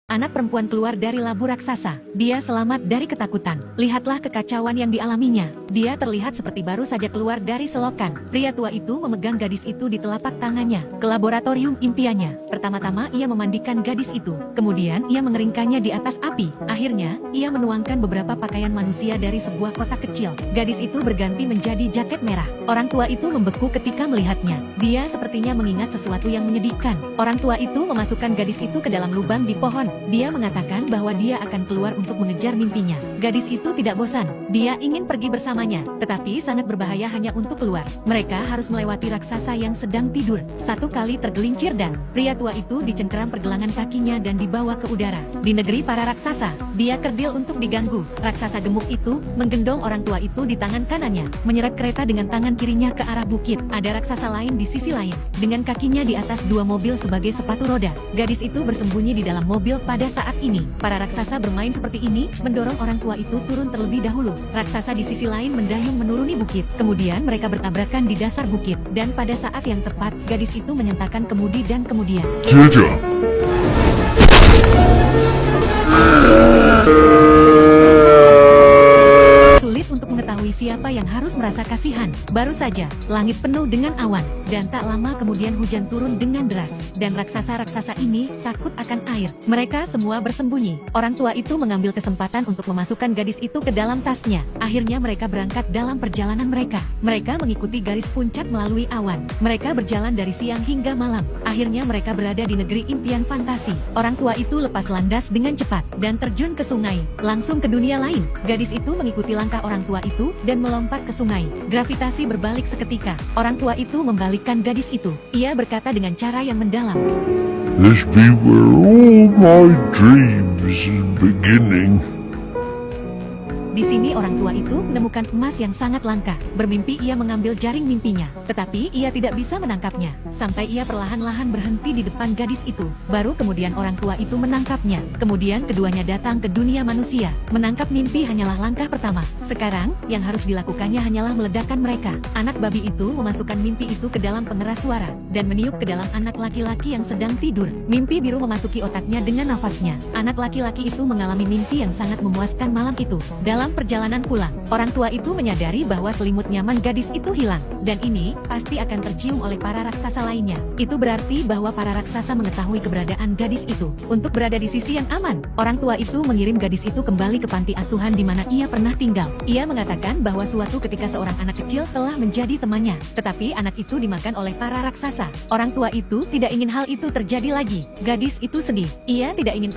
Anak perempuan keluar dari labu raksasa. Dia selamat dari ketakutan. Lihatlah kekacauan yang dialaminya. Dia terlihat seperti baru saja keluar dari selokan. Pria tua itu memegang gadis itu di telapak tangannya. Ke laboratorium impiannya. Pertama-tama ia memandikan gadis itu. Kemudian ia mengeringkannya di atas api. Akhirnya, ia menuangkan beberapa pakaian manusia dari sebuah kotak kecil. Gadis itu berganti menjadi jaket merah. Orang tua itu membeku ketika melihatnya. Dia sepertinya mengingat sesuatu yang menyedihkan. Orang tua itu memasukkan gadis itu ke dalam lubang di pohon. Dia mengatakan bahwa dia akan keluar untuk mengejar mimpinya. Gadis itu tidak bosan. Dia ingin pergi bersamanya, tetapi sangat berbahaya hanya untuk keluar. Mereka harus melewati raksasa yang sedang tidur. Satu kali tergelincir dan pria tua itu dicengkeram pergelangan kakinya dan dibawa ke udara. Di negeri para raksasa, dia kerdil untuk diganggu. Raksasa gemuk itu menggendong orang tua itu di tangan kanannya, menyeret kereta dengan tangan kirinya ke arah bukit. Ada raksasa lain di sisi lain, dengan kakinya di atas dua mobil sebagai sepatu roda. Gadis itu bersembunyi di dalam mobil. Pada saat ini, para raksasa bermain seperti ini, mendorong orang tua itu turun terlebih dahulu. Raksasa di sisi lain mendayung menuruni bukit. Kemudian mereka bertabrakan di dasar bukit. Dan pada saat yang tepat, gadis itu menyentakkan kemudi dan kemudian sulit untuk mengetahui siapa yang harus merasa kasihan. Baru saja, langit penuh dengan awan, dan tak lama kemudian hujan turun dengan deras. Dan raksasa-raksasa ini takut akan air. Mereka semua bersembunyi. Orang tua itu mengambil kesempatan untuk memasukkan gadis itu ke dalam tasnya. Akhirnya mereka berangkat dalam perjalanan mereka. Mereka mengikuti garis puncak melalui awan. Mereka berjalan dari siang hingga malam. Akhirnya mereka berada di negeri impian fantasi. Orang tua itu lepas landas dengan cepat, dan terjun ke sungai, langsung ke dunia lain. Gadis itu mengikuti langkah orang tua itu, dan melompat ke sungai. Gravitasi berbalik seketika. Orang tua itu membalikkan gadis itu. Ia berkata dengan cara yang mendalam, "This be where all my dreams is beginning." Di sini orang tua itu menemukan emas yang sangat langka. Bermimpi ia mengambil jaring mimpinya, tetapi ia tidak bisa menangkapnya. Sampai ia perlahan-lahan berhenti di depan gadis itu. Baru kemudian orang tua itu menangkapnya. Kemudian keduanya datang ke dunia manusia. Menangkap mimpi hanyalah langkah pertama. Sekarang, yang harus dilakukannya hanyalah meledakkan mereka. Anak babi itu memasukkan mimpi itu ke dalam pengeras suara, dan meniup ke dalam anak laki-laki yang sedang tidur. Mimpi biru memasuki otaknya dengan nafasnya. Anak laki-laki itu mengalami mimpi yang sangat memuaskan malam itu. Dalam perjalanan pulang, orang tua itu menyadari bahwa selimut nyaman gadis itu hilang, dan ini pasti akan tercium oleh para raksasa lainnya. Itu berarti bahwa para raksasa mengetahui keberadaan gadis itu. Untuk berada di sisi yang aman, orang tua itu mengirim gadis itu kembali ke panti asuhan di mana ia pernah tinggal. Ia mengatakan bahwa suatu ketika seorang anak kecil telah menjadi temannya, tetapi anak itu dimakan oleh para raksasa. Orang tua itu tidak ingin hal itu terjadi lagi. Gadis itu sedih. Ia tidak ingin kembali